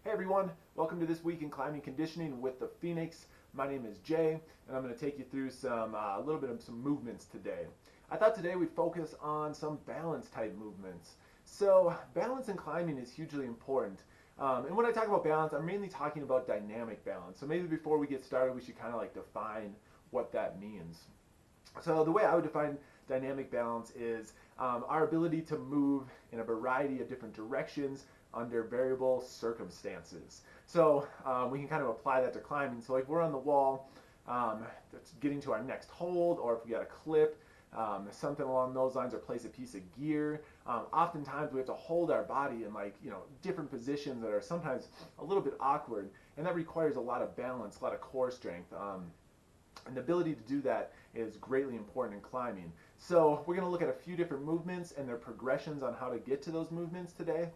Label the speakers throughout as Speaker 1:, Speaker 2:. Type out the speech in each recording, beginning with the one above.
Speaker 1: Hey everyone, welcome to This Week in Climbing Conditioning with the Phoenix. My name is Jay, and I'm going to take you through a little bit of some movements today. I thought today we'd focus on some balance type movements. So balance in climbing is hugely important. And when I talk about balance, I'm mainly talking about dynamic balance. So maybe before we get started, we should kind of like define what that means. So the way I would define dynamic balance is our ability to move in a variety of different directions under variable circumstances. So we can kind of apply that to climbing. So like we're on the wall, that's getting to our next hold, or if we got a clip, something along those lines, or place a piece of gear. Oftentimes we have to hold our body in different positions that are sometimes a little bit awkward, and that requires a lot of balance, a lot of core strength. And the ability to do that is greatly important in climbing. So we're going to look at a few different movements and their progressions on how to get to those movements today.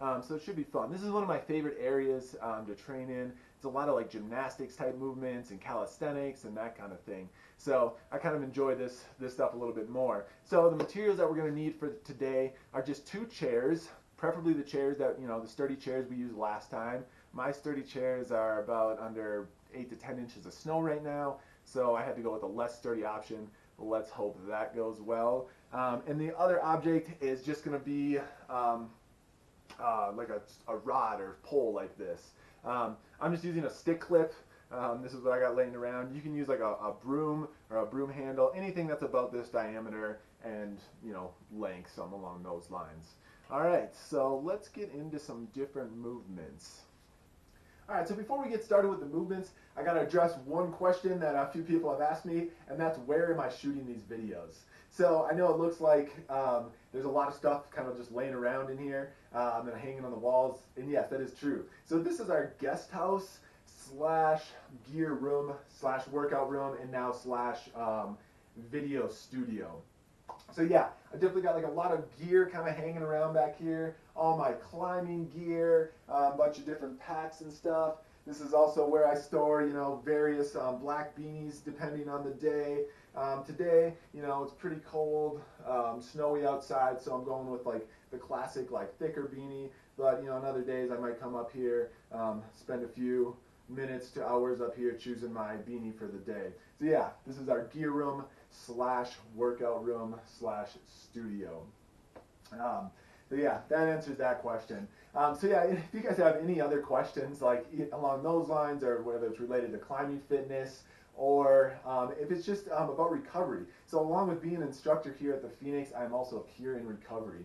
Speaker 1: So it should be fun. This is one of my favorite areas to train in. It's a lot of like gymnastics type movements and calisthenics and that kind of thing. So I kind of enjoy this stuff a little bit more. So the materials that we're going to need for today are just 2 chairs, preferably the chairs that, the sturdy chairs we used last time. My sturdy chairs are about under 8 to 10 inches of snow right now, so I had to go with a less sturdy option. Let's hope that goes well. And the other object is just going to be like a rod or pole like this. I'm just using a stick clip. This is what I got laying around. You can use like a broom or a broom handle, anything that's about this diameter and length, some along those lines. All right, so let's get into some different movements. All right, so before we get started with the movements, I got to address one question that a few people have asked me, and that's where am I shooting these videos? So I know it looks like there's a lot of stuff kind of just laying around in here and hanging on the walls, and yes, that is true. So this is our guest house slash gear room slash workout room and now slash video studio. So yeah, I definitely got like a lot of gear kind of hanging around back here. All my climbing gear, a bunch of different packs and stuff. This is also where I store, various black beanies depending on the day. Today, it's pretty cold, snowy outside, so I'm going with like the classic like thicker beanie. But on other days I might come up here, spend a few minutes to hours up here choosing my beanie for the day. So yeah, this is our gear room slash workout room slash studio. So yeah, that answers that question. So yeah, if you guys have any other questions like along those lines, or whether it's related to climbing fitness, or if it's just about recovery. So along with being an instructor here at the Phoenix, I'm also a peer in recovery.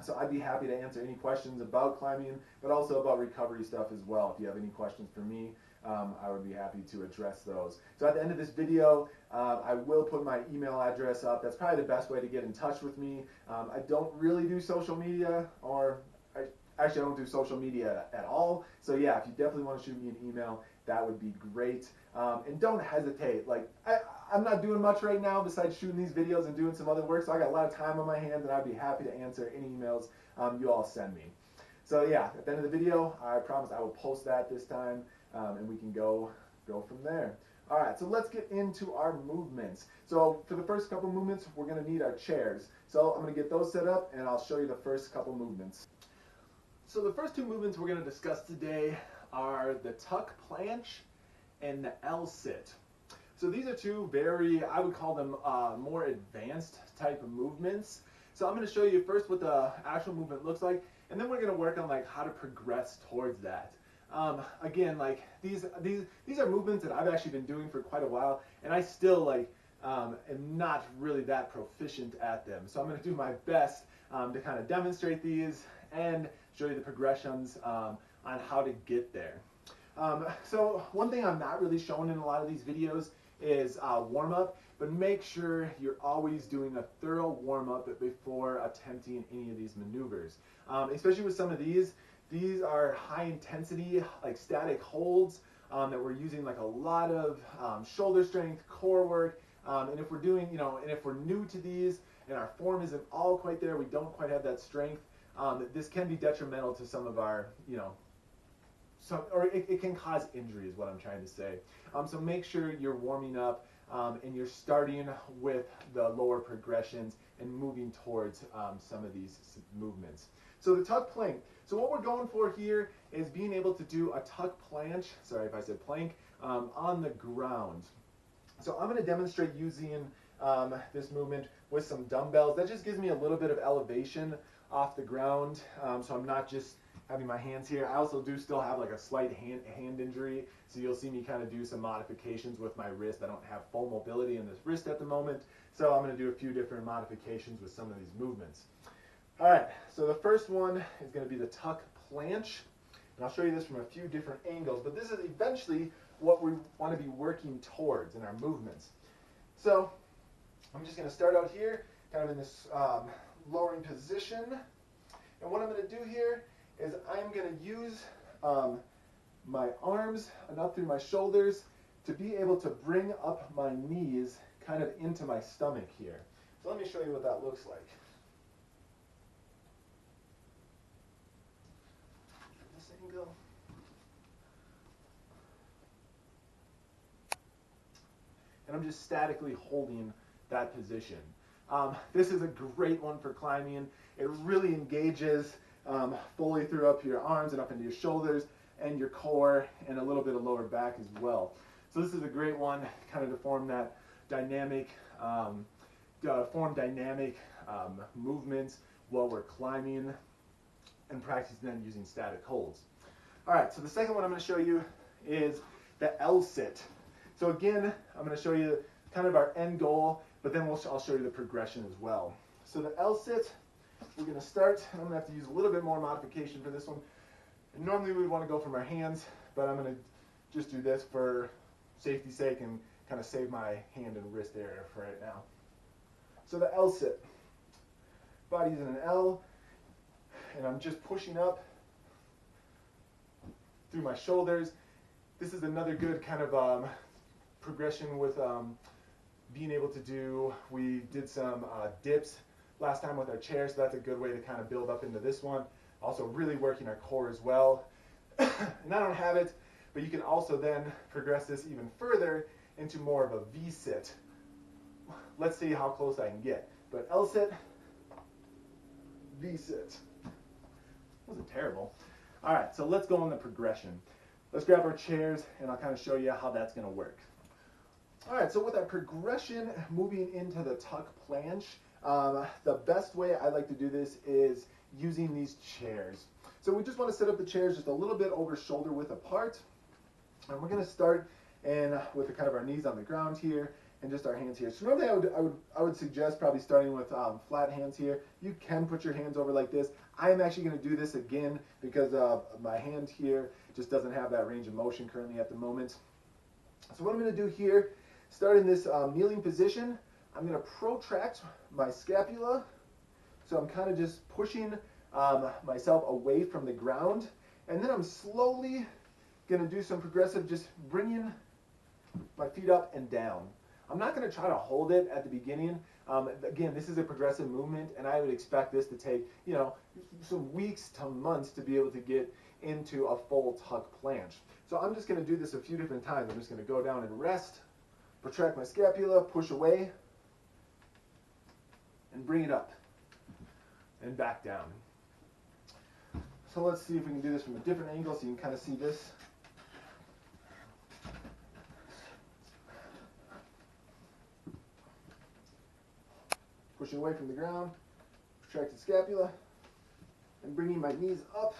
Speaker 1: So I'd be happy to answer any questions about climbing, but also about recovery stuff as well. If you have any questions for me, I would be happy to address those. So at the end of this video, I will put my email address up. That's probably the best way to get in touch with me. I don't really do social media, or actually I don't do social media at all. So yeah, if you definitely want to shoot me an email, that would be great. And don't hesitate. Like I'm not doing much right now besides shooting these videos and doing some other work, so I got a lot of time on my hands, and I'd be happy to answer any emails you all send me. So yeah, at the end of the video, I promise I will post that this time, and we can go from there. All right, so let's get into our movements. So for the first couple movements, we're going to need our chairs. So I'm going to get those set up, and I'll show you the first couple movements. So the first 2 movements we're going to discuss today are the tuck planche and the L-sit. So these are 2 very, I would call them more advanced type of movements. So I'm going to show you first what the actual movement looks like, and then we're going to work on like how to progress towards that. Again, like these are movements that I've actually been doing for quite a while, and I still am not really that proficient at them. So I'm going to do my best to kind of demonstrate these and show you the progressions on how to get there. So one thing I'm not really showing in a lot of these videos is warm-up, but make sure you're always doing a thorough warm-up before attempting any of these maneuvers. Especially with some of these are high intensity, like static holds that we're using like a lot of shoulder strength, core work, and if we're doing, and if we're new to these and our form isn't all quite there, we don't quite have that strength, this can be detrimental to some of our, or it can cause injury is what I'm trying to say. So make sure you're warming up and you're starting with the lower progressions and moving towards some of these movements. So the tuck plank. So what we're going for here is being able to do a tuck planche, sorry if I said plank, on the ground. So I'm going to demonstrate using this movement with some dumbbells. That just gives me a little bit of elevation off the ground, so I'm not just having my hands here. I also do still have like a slight hand injury, so you'll see me kind of do some modifications with my wrist. I don't have full mobility in this wrist at the moment, so I'm going to do a few different modifications with some of these movements. All right, so the first one is going to be the tuck planche, and I'll show you this from a few different angles, but this is eventually what we want to be working towards in our movements. So I'm just going to start out here, kind of in this lowering position, and what I'm going to do here is I'm going to use my arms and up through my shoulders to be able to bring up my knees kind of into my stomach here. So let me show you what that looks like. This angle. And I'm just statically holding that position. This is a great one for climbing. It really engages fully through up your arms and up into your shoulders and your core and a little bit of lower back as well. So this is a great one kind of to form that dynamic, movements while we're climbing and practicing then using static holds. All right, so the second one I'm going to show you is the L-sit. So again, I'm going to show you kind of our end goal, but then I'll show you the progression as well. So the L-sit, we're going to start, and I'm going to have to use a little bit more modification for this one. And normally we would want to go from our hands, but I'm going to just do this for safety's sake and kind of save my hand and wrist area for right now. So the L-sit, body's in an L, and I'm just pushing up through my shoulders. This is another good kind of progression with being able to do, we did some dips last time with our chair, so that's a good way to kind of build up into this one. Also really working our core as well. And I don't have it, but you can also then progress this even further into more of a V-sit. Let's see how close I can get. But L-sit, V-sit. Wasn't terrible. All right, so let's go on the progression. Let's grab our chairs, and I'll kind of show you how that's going to work. All right, so with our progression moving into the tuck planche, the best way I like to do this is using these chairs. So we just want to set up the chairs just a little bit over shoulder width apart. And we're going to start with the kind of our knees on the ground here and just our hands here. So normally I would suggest probably starting with flat hands here. You can put your hands over like this. I am actually going to do this again because my hand here just doesn't have that range of motion currently at the moment. So what I'm going to do here, start in this kneeling position, I'm going to protract my scapula. So I'm kind of just pushing myself away from the ground. And then I'm slowly going to do some progressive, just bringing my feet up and down. I'm not going to try to hold it at the beginning. Again, this is a progressive movement, and I would expect this to take, some weeks to months to be able to get into a full tuck planche. So I'm just going to do this a few different times. I'm just going to go down and rest, protract my scapula, push away, and bring it up and back down. So let's see if we can do this from a different angle so you can kind of see this. Pushing away from the ground, protracted scapula, and bringing my knees up.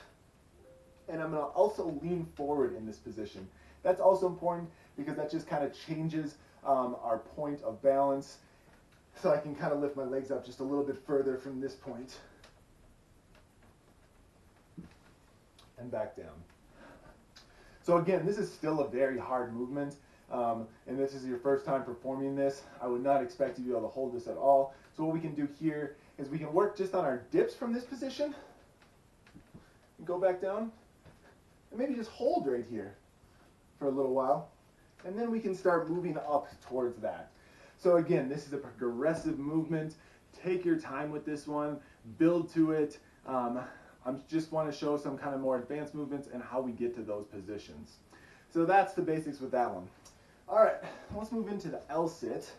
Speaker 1: And I'm going to also lean forward in this position. That's also important because that just kind of changes our point of balance. So I can kind of lift my legs up just a little bit further from this point. And back down. So again, this is still a very hard movement. And this is your first time performing this. I would not expect you to be able to hold this at all. So what we can do here is we can work just on our dips from this position. And go back down. And maybe just hold right here for a little while. And then we can start moving up towards that. So again, this is a progressive movement. Take your time with this one. Build to it. I just want to show some kind of more advanced movements and how we get to those positions. So that's the basics with that one. All right, let's move into the L-sit.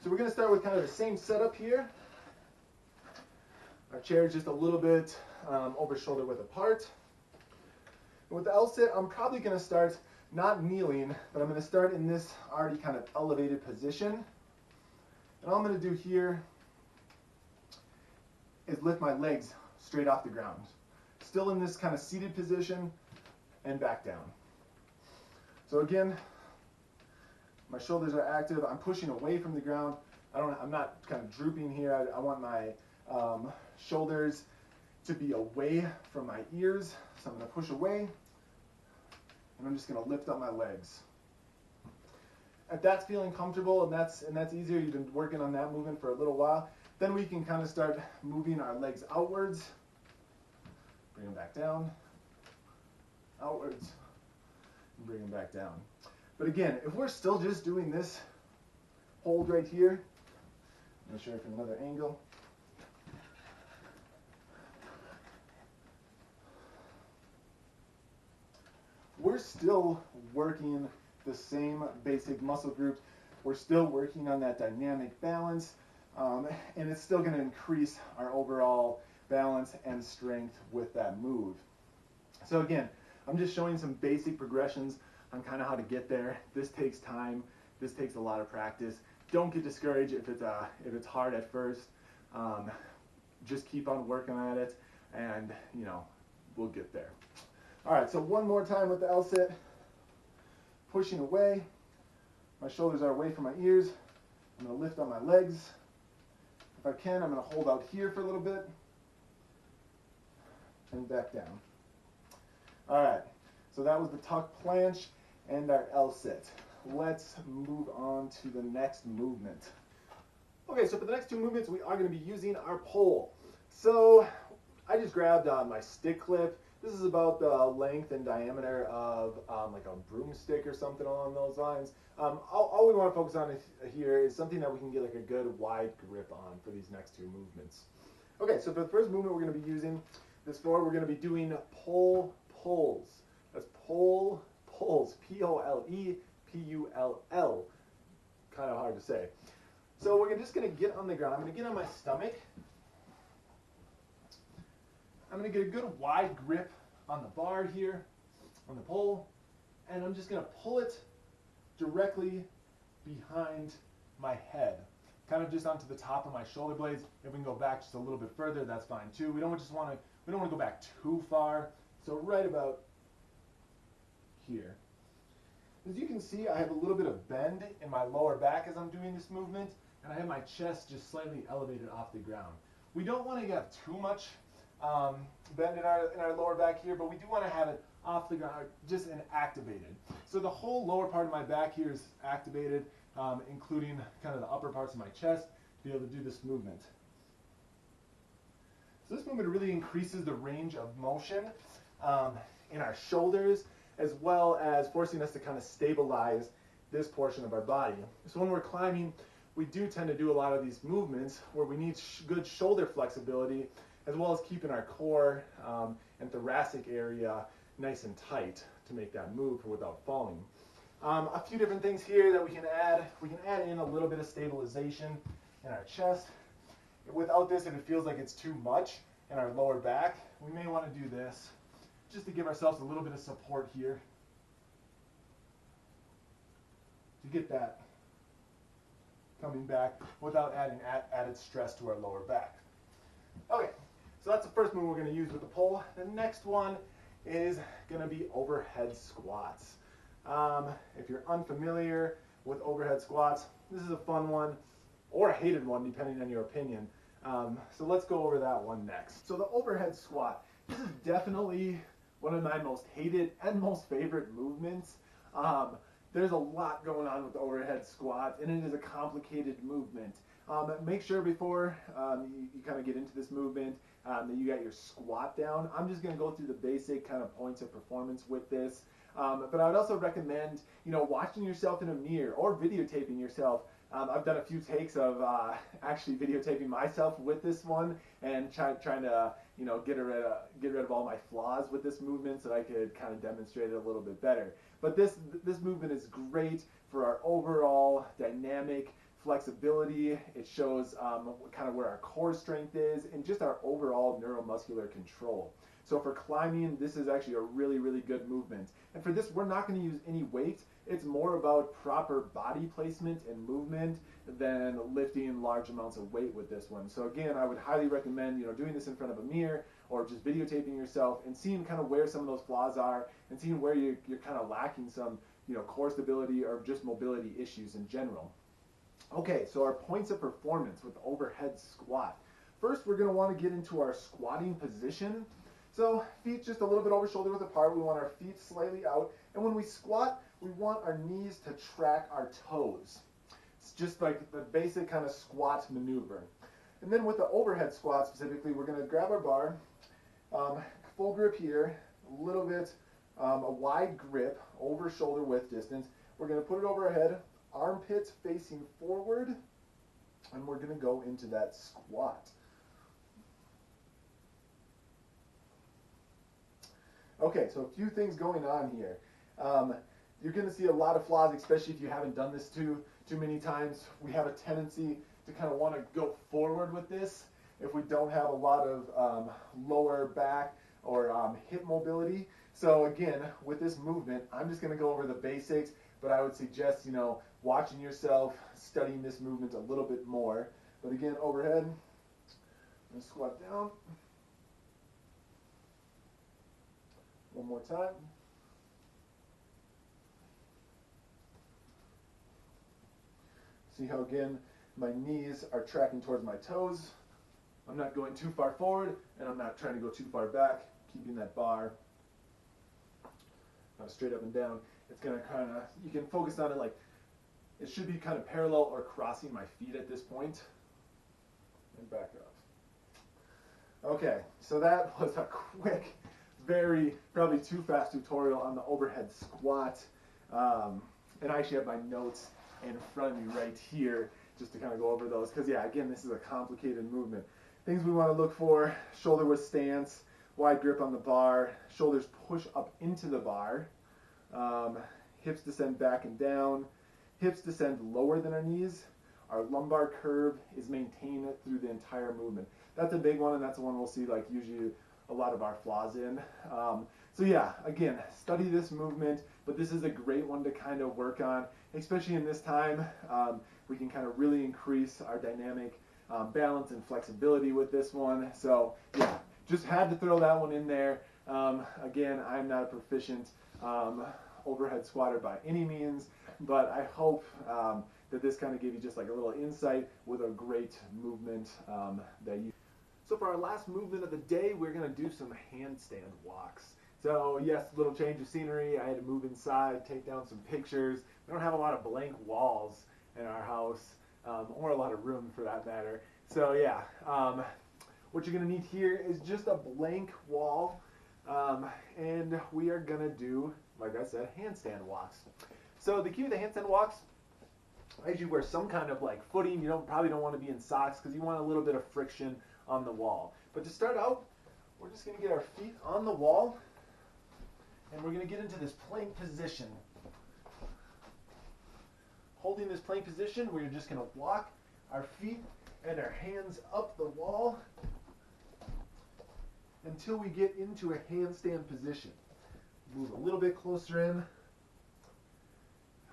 Speaker 1: So we're going to start with kind of the same setup here. Our chair is just a little bit over shoulder width apart. And with the L-sit, I'm probably going to start not kneeling, but I'm going to start in this already kind of elevated position. And all I'm going to do here is lift my legs straight off the ground. Still in this kind of seated position and back down. So again, my shoulders are active. I'm pushing away from the ground. I'm not kind of drooping here. I want my shoulders to be away from my ears. So I'm going to push away, and I'm just going to lift up my legs. If that's feeling comfortable and that's easier, you've been working on that movement for a little while, then we can kind of start moving our legs outwards. Bring them back down, outwards, and bring them back down. But again, if we're still just doing this hold right here, I'm going to show you from another angle. We're still working the same basic muscle groups. We're still working on that dynamic balance, and it's still going to increase our overall balance and strength with that move. So again, I'm just showing some basic progressions on kind of how to get there. This takes time. This takes a lot of practice. Don't get discouraged if it's hard at first. Just keep on working at it, and we'll get there. All right, so one more time with the L-sit. Pushing away. My shoulders are away from my ears. I'm going to lift on my legs. If I can, I'm going to hold out here for a little bit. And back down. All right, so that was the tuck planche and our L-sit. Let's move on to the next movement. Okay, so for the next two movements, we are going to be using our pole. So I just grabbed my stick clip. This is about the length and diameter of like a broomstick or something along those lines. All we want to focus on here is something that we can get like a good wide grip on for these next two movements. Okay, so for the first movement we're going to be using this for, we're going to be doing pole pulls. That's pole pulls, P-O-L-E, P-U-L-L. Kind of hard to say. So we're just going to get on the ground. I'm going to get on my stomach. I'm going to get a good wide grip on the bar here, on the pole, and I'm just going to pull it directly behind my head, kind of just onto the top of my shoulder blades. If we can go back just a little bit further, that's fine too. We don't want to go back too far, so right about here. As you can see, I have a little bit of bend in my lower back as I'm doing this movement, and I have my chest just slightly elevated off the ground. We don't want to have too much bend in our lower back here, but we do want to have it off the ground, just activated. So the whole lower part of my back here is activated, including kind of the upper parts of my chest, to be able to do this movement. So this movement really increases the range of motion in our shoulders, as well as forcing us to kind of stabilize this portion of our body. So when we're climbing, we do tend to do a lot of these movements where we need good shoulder flexibility, as well as keeping our core and thoracic area nice and tight to make that move without falling. A few different things here that we can add. We can add in a little bit of stabilization in our chest. Without this, if it feels like it's too much in our lower back, we may want to do this just to give ourselves a little bit of support here to get that coming back without adding added stress to our lower back. Okay, so that's the first move we're going to use with the pole. The next one is going to be overhead squats. If you're unfamiliar with overhead squats, this is a fun one or a hated one depending on your opinion. So let's go over that one next. So the overhead squat, this is definitely one of my most hated and most favorite movements. There's a lot going on with the overhead squat, and it is a complicated movement. Make sure before you kind of get into this movement that you got your squat down. I'm just going to go through the basic kind of points of performance with this. But I would also recommend, watching yourself in a mirror or videotaping yourself. I've done a few takes of actually videotaping myself with this one and trying to, get rid of all my flaws with this movement so I could kind of demonstrate it a little bit better. But this movement is great for our overall dynamic flexibility. It shows kind of where our core strength is and just our overall neuromuscular control. So for climbing, this is actually a really, really good movement. And for this, we're not going to use any weight. It's more about proper body placement and movement than lifting large amounts of weight with this one. So again, I would highly recommend, doing this in front of a mirror or just videotaping yourself and seeing kind of where some of those flaws are and seeing where you're kind of lacking some, core stability or just mobility issues in general. Okay, so our points of performance with the overhead squat. First, we're going to want to get into our squatting position. So feet just a little bit over shoulder width apart. We want our feet slightly out. And when we squat, we want our knees to track our toes. It's just like the basic kind of squat maneuver. And then with the overhead squat specifically, we're going to grab our bar, full grip here, a little bit, a wide grip over shoulder width distance. We're going to put it over our head, armpits facing forward, and we're going to go into that squat. Okay, so a few things going on here. You're going to see a lot of flaws, especially if you haven't done this too many times. We have a tendency to kind of want to go forward with this if we don't have a lot of lower back or hip mobility. So again, with this movement, I'm just going to go over the basics, but I would suggest, watching yourself, studying this movement a little bit more. But again, overhead, I'm going to squat down. One more time. See how, again, my knees are tracking towards my toes. I'm not going too far forward, and I'm not trying to go too far back, keeping that bar straight up and down. It's going to kind of, you can focus on it like, it should be kind of parallel or crossing my feet at this point. And back up. Okay, so that was a quick, probably too fast tutorial on the overhead squat. And I actually have my notes in front of me right here just to kind of go over those. Because yeah, again, this is a complicated movement. Things we want to look for: shoulder width stance, wide grip on the bar, shoulders push up into the bar, hips descend back and down, hips descend lower than our knees. Our lumbar curve is maintained through the entire movement. That's a big one, and that's the one we'll see like usually a lot of our flaws in. So yeah, again, study this movement, but this is a great one to kind of work on, especially in this time. We can kind of really increase our dynamic balance and flexibility with this one. So yeah, just had to throw that one in there. Again, I'm not a proficient overhead squatter by any means, but I hope that this kind of gave you just like a little insight with a great movement that you. So for our last movement of the day, we're going to do some handstand walks. So yes, a little change of scenery. I had to move inside, take down some pictures. We don't have a lot of blank walls in our house, or a lot of room for that matter. So yeah, what you're going to need here is just a blank wall, and we are going to do, like I said, handstand walks. So the key to the handstand walks, as you wear some kind of like footing, you probably don't want to be in socks because you want a little bit of friction on the wall. But to start out, we're just going to get our feet on the wall, and we're going to get into this plank position. Holding this plank position, we're just going to walk our feet and our hands up the wall until we get into a handstand position. Move a little bit closer in.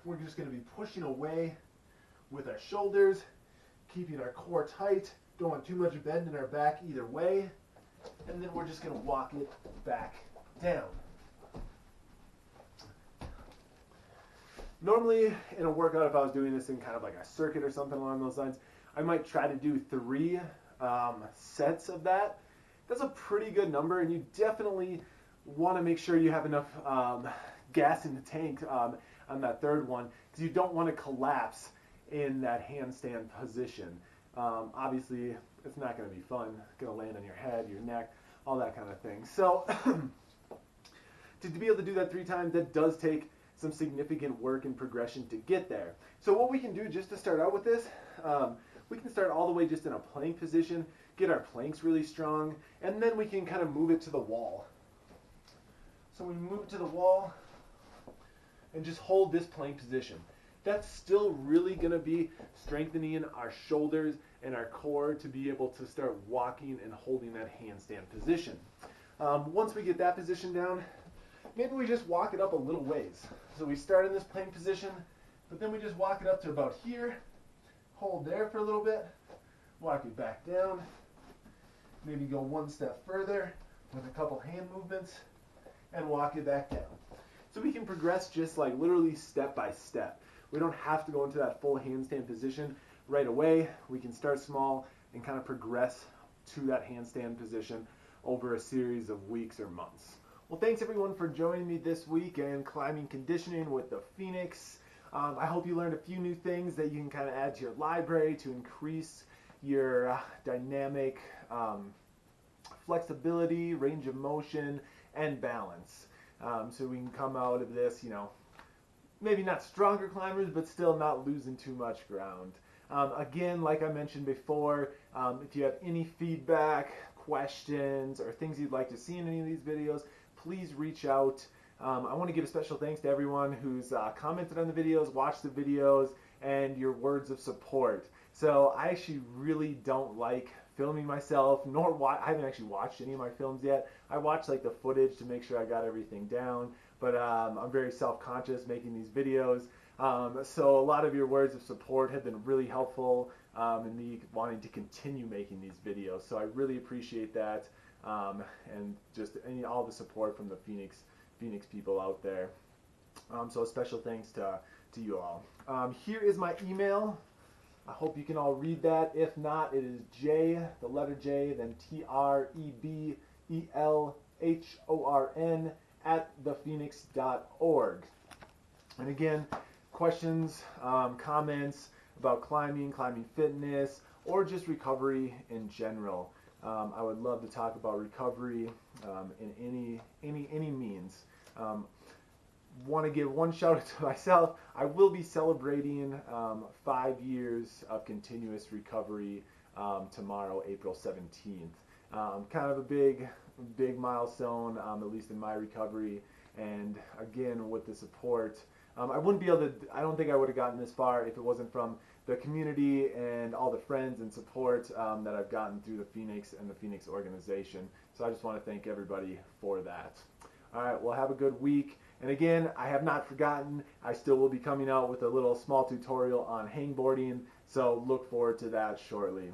Speaker 1: We're just going to be pushing away with our shoulders, keeping our core tight. Don't want too much bend in our back either way. And then we're just going to walk it back down. Normally in a workout, if I was doing this in kind of like a circuit or something along those lines, I might try to do 3 sets of that. That's a pretty good number, and you definitely want to make sure you have enough gas in the tank on that third one, because you don't want to collapse in that handstand position. Obviously, it's not going to be fun. It's going to land on your head, your neck, all that kind of thing. So to be able to do that 3 times, that does take some significant work and progression to get there. So what we can do just to start out with this, we can start all the way just in a plank position, get our planks really strong, and then we can kind of move it to the wall. So we move it to the wall and just hold this plank position.
Speaker 2: that's still really going to be strengthening our shoulders and our core to be able to start walking and holding that handstand position. Once we get that position down, maybe we just walk it up a little ways. So we start in this plank position, but then we just walk it up to about here, hold there for a little bit, walk it back down, maybe go one step further with a couple hand movements, and walk it back down. So we can progress just like literally step by step. We don't have to go into that full handstand position right away. We can start small and kind of progress to that handstand position over a series of weeks or months. Well, thanks everyone for joining me this week in climbing conditioning with the Phoenix. I hope you learned a few new things that you can kind of add to your library to increase your dynamic flexibility, range of motion, and balance. So we can come out of this, maybe not stronger climbers, but still not losing too much ground. Again, like I mentioned before, if you have any feedback, questions, or things you'd like to see in any of these videos, please reach out. I want to give a special thanks to everyone who's commented on the videos, watched the videos, and your words of support. So I actually really don't like filming myself, I haven't actually watched any of my films yet. I watched like the footage to make sure I got everything down, but I'm very self-conscious making these videos. So a lot of your words of support have been really helpful in me wanting to continue making these videos. So I really appreciate that, and just all the support from the Phoenix people out there. So a special thanks to you all. Here is my email. I hope you can all read that. If not, it is J, the letter J, then TREBELHORN @thephoenix.org. And again, questions, comments about climbing fitness, or just recovery in general. I would love to talk about recovery in any means. Want to give one shout out to myself. I will be celebrating 5 years of continuous recovery tomorrow, April 17th. Kind of a big milestone, at least in my recovery. And again, with the support, I wouldn't be able to. I don't think I would have gotten this far if it wasn't from the community and all the friends and support that I've gotten through the Phoenix and the Phoenix organization. So I just want to thank everybody for that. All right, well, have a good week. And again, I have not forgotten, I still will be coming out with a little small tutorial on hangboarding, so look forward to that shortly.